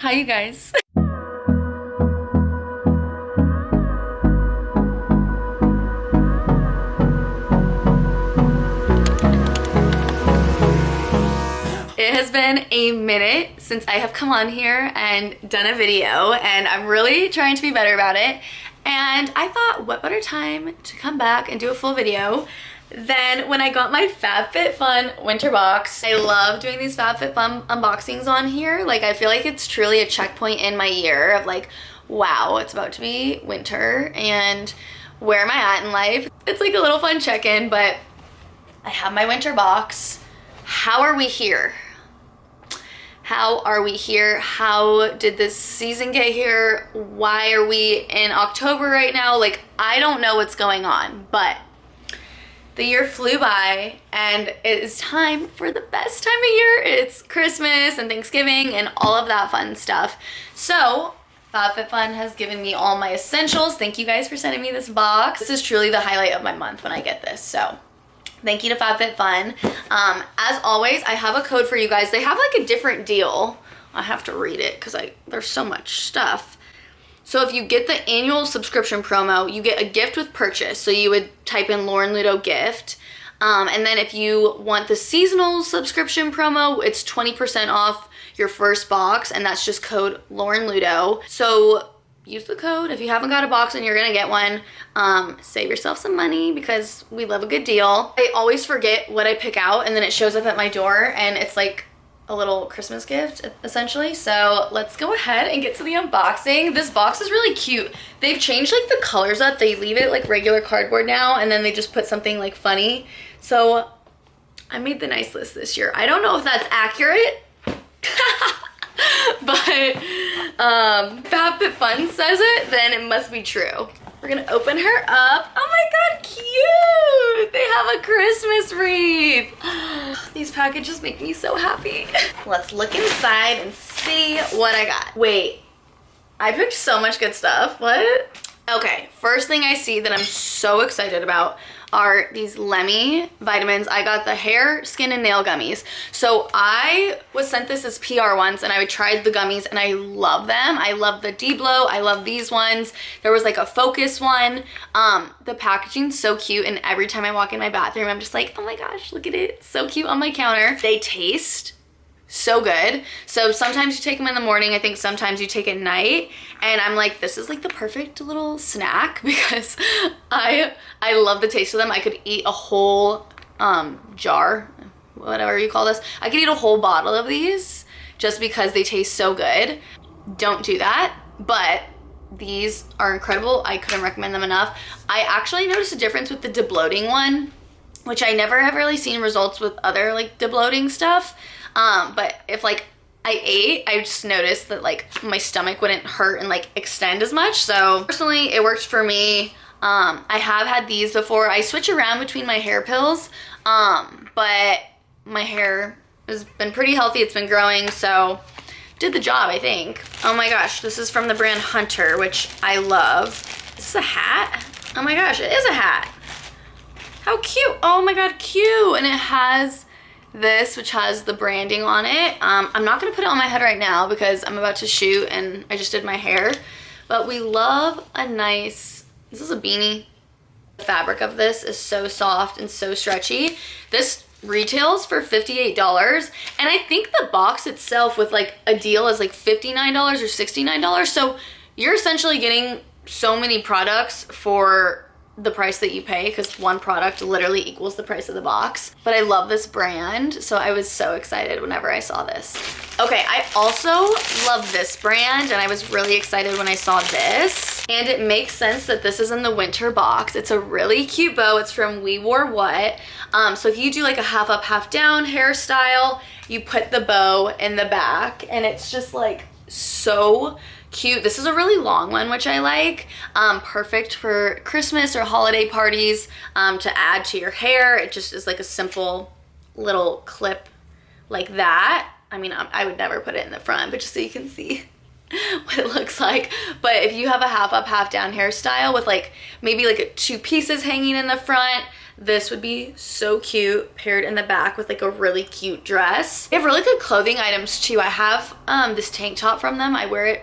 Hi, you guys. It has been a minute since I have come on here and done a video, and I'm really trying to be better about it. And I thought, what better time to come back and do a full video than when I got my Fab Fit Fun winter box. I love doing these Fab Fit Fun unboxings on here. Like, I feel like it's truly a checkpoint in my year of like, wow, it's about to be winter and where am I at in life? It's like a little fun check-in, but I have my winter box. How are we here? How are we here? How did this season get here? Why are we in October right now? Like, I don't know what's going on, but the year flew by and it is time for the best time of year. It's Christmas and Thanksgiving and all of that fun stuff. So Fab Fit Fun has given me all my essentials. Thank you guys for sending me this box. This is truly the highlight of my month when I get this. So thank you to Fab Fit Fun. As always, I have a code for you guys. They have like a different deal. I have to read it because there's so much stuff. So if you get the annual subscription promo, you get a gift with purchase. So you would type in Lauren Ludo gift. And then if you want the seasonal subscription promo, it's 20% off your first box, and that's just code Lauren Ludo. So use the code. If you haven't got a box and you're gonna get one, save yourself some money because we love a good deal. I always forget what I pick out, and then it shows up at my door and it's like a little Christmas gift essentially. So let's go ahead and get to the unboxing. This box is really cute. They've changed like the colors up. They leave it like regular cardboard now, and then they just put something like funny. So I made the nice list this year. I don't know if that's accurate, but Fab Fit Fun says it, then it must be true. We're gonna open her up. Oh my god, cute! They have a Christmas wreath. These packages make me so happy. Let's look inside and see what I got. Wait, I picked so much good stuff. What? Okay, first thing I see that I'm so excited about are these Lemmy vitamins. I got the hair, skin, and nail gummies. So I was sent this as PR once, and I tried the gummies and I love them. I love the D-Blow. I love these ones. There was like a focus one. The packaging's so cute, and every time I walk in my bathroom, I'm just like, oh my gosh, look at it. It's so cute on my counter. They taste so good. So sometimes you take them in the morning. I think sometimes you take it at night, and I'm like, this is like the perfect little snack because I love the taste of them. I could eat a whole jar, whatever you call this. I could eat a whole bottle of these just because they taste so good. Don't do that, but these are incredible. I couldn't recommend them enough. I actually noticed a difference with the debloating one, which I never have really seen results with other like debloating stuff. But if like I ate, I just noticed that like my stomach wouldn't hurt and like extend as much. So personally, it worked for me. I have had these before. I switch around between my hair pills, but my hair has been pretty healthy. It's been growing, so did the job, I think. Oh my gosh, this is from the brand Hunter, which I love. Is this a hat? Oh my gosh, it is a hat. How cute. Oh my god, cute. And it has this, which has the branding on it. I'm not gonna put it on my head right now because I'm about to shoot and I just did my hair, but we love a nice, this is a beanie. The fabric of this is so soft and so stretchy. This retails for $58, and I think the box itself with like a deal is like $59 or $69. So you're essentially getting so many products for the price that you pay, because one product literally equals the price of the box. But I love this brand, so I was so excited whenever I saw this. Okay, I also love this brand, and I was really excited when I saw this. And it makes sense that this is in the winter box. It's a really cute bow. It's from We Wore What. So if you do like a half up, half down hairstyle, you put the bow in the back, and it's just like so cute. This is a really long one, which I like. Perfect for Christmas or holiday parties to add to your hair. It just is like a simple little clip like that. I mean, I would never put it in the front, but just so you can see what it looks like. But if you have a half up, half down hairstyle with like maybe like two pieces hanging in the front, This would be so cute paired in the back with like a really cute dress. They have really good clothing items too. I have this tank top from them. I wear it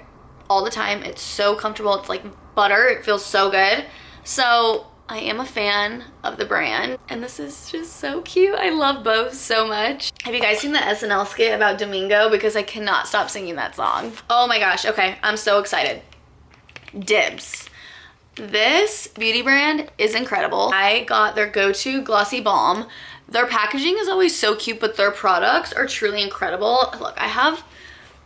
all the time. It's so comfortable. It's like butter. It feels so good. So I am a fan of the brand, and this is just so cute. I love both so much. Have you guys seen the SNL skit about Domingo? Because I cannot stop singing that song. Oh my gosh. Okay, I'm so excited. Dibs. This beauty brand is incredible. I got their go-to glossy balm. Their packaging is always so cute, but their products are truly incredible. Look, I have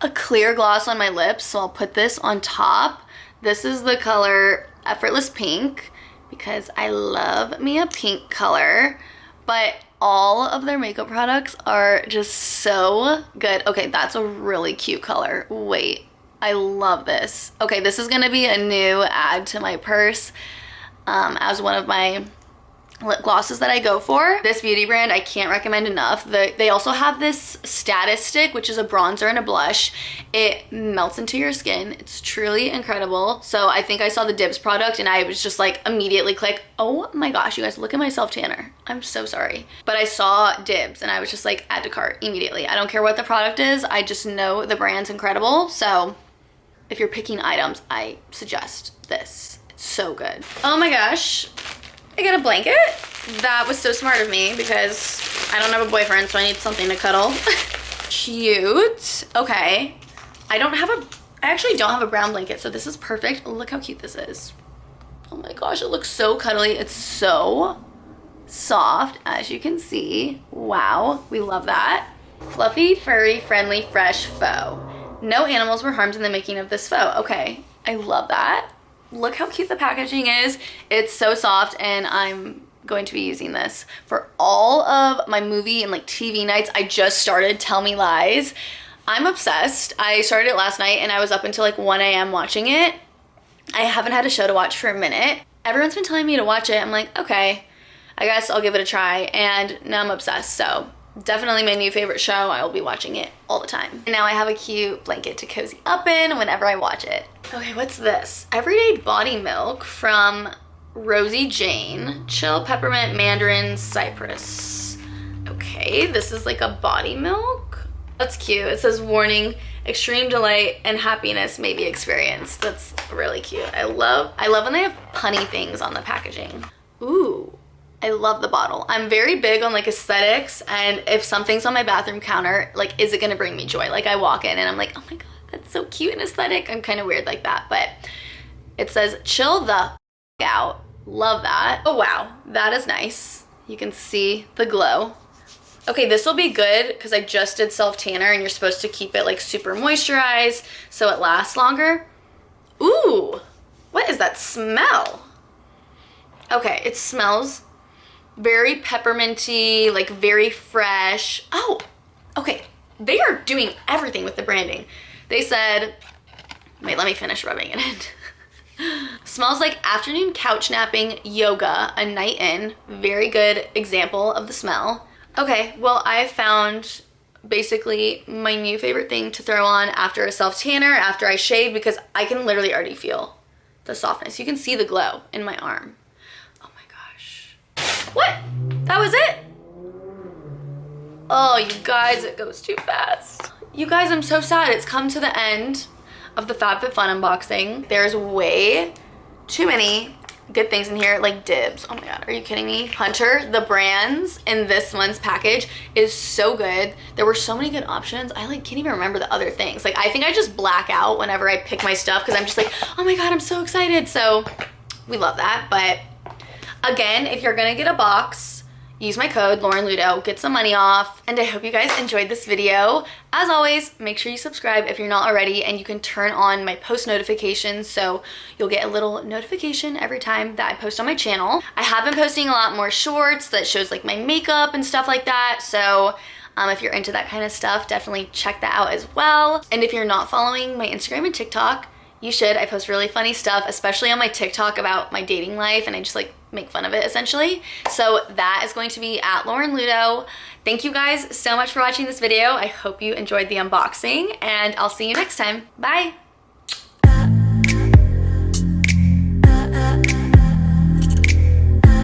a clear gloss on my lips, so I'll put this on top. This is the color Effortless Pink, because I love me a pink color, but all of their makeup products are just so good. Okay, that's a really cute color. Wait. I love this. Okay, this is gonna be a new add to my purse as one of my lip glosses that I go for. This beauty brand, I can't recommend enough. They also have this Status Stick, which is a bronzer and a blush. It melts into your skin. It's truly incredible. So I think I saw the Dibs product and I was just like immediately click, oh my gosh, you guys, look at my self tanner. I'm so sorry. But I saw Dibs and I was just like, add to cart immediately. I don't care what the product is. I just know the brand's incredible. So if you're picking items, I suggest this. It's so good. Oh my gosh, I got a blanket. That was so smart of me because I don't have a boyfriend, so I need something to cuddle. Cute. Okay. I actually don't have a brown blanket, so this is perfect. Look how cute this is. Oh my gosh, it looks so cuddly. It's so soft, as you can see. Wow, we love that. Fluffy, furry, friendly, fresh faux. No animals were harmed in the making of this faux. Okay, I love that. Look how cute the packaging is. It's so soft, and I'm going to be using this for all of my movie and like TV nights. I just started Tell Me Lies. I'm obsessed. I started it last night and I was up until like 1 a.m. watching it. I haven't had a show to watch for a minute. Everyone's been telling me to watch it. I'm like, okay, I guess I'll give it a try, and now I'm obsessed. So definitely my new favorite show. I will be watching it all the time. And now I have a cute blanket to cozy up in whenever I watch it. Okay, what's this? Everyday Body Milk from Rosie Jane. Chill Peppermint Mandarin Cypress. Okay, this is like a body milk. That's cute. It says warning, extreme delight and happiness may be experienced. That's really cute. I love when they have punny things on the packaging. Ooh. I love the bottle. I'm very big on like aesthetics, and if something's on my bathroom counter, like, is it gonna bring me joy? Like, I walk in and I'm like, oh my god, that's so cute and aesthetic. I'm kind of weird like that, but it says chill the out. Love that. Oh wow, that is nice. You can see the glow. Okay, this will be good because I just did self tanner, and you're supposed to keep it like super moisturized so it lasts longer. Ooh, what is that smell? Okay, it smells very pepperminty, like very fresh. Oh, okay. They are doing everything with the branding. They said, wait, let me finish rubbing it in. Smells like afternoon couch napping, yoga, a night in. Very good example of the smell. Okay, well, I found basically my new favorite thing to throw on after a self tanner, after I shave, because I can literally already feel the softness. You can see the glow in my arm. What? That was it? Oh, you guys, it goes too fast. You guys, I'm so sad. It's come to the end of the Fab Fit Fun unboxing. There's way too many good things in here, like Dibs. Oh my god, are you kidding me? Hunter, the brands in this month's package is so good. There were so many good options. I like can't even remember the other things. Like, I think I just black out whenever I pick my stuff because I'm just like, oh my god, I'm so excited. So we love that. But again, if you're gonna get a box, use my code Lauren Ludo, get some money off. And I hope you guys enjoyed this video. As always, make sure you subscribe if you're not already, and you can turn on my post notifications so you'll get a little notification every time that I post on my channel. I have been posting a lot more shorts that shows like my makeup and stuff like that, so if you're into that kind of stuff, definitely check that out as well. And if you're not following my Instagram and TikTok, you should. I post really funny stuff, especially on my TikTok about my dating life, and I just like make fun of it essentially. So that is going to be at Lauren Ludo. Thank you guys so much for watching this video. I hope you enjoyed the unboxing, and I'll see you next time. Bye.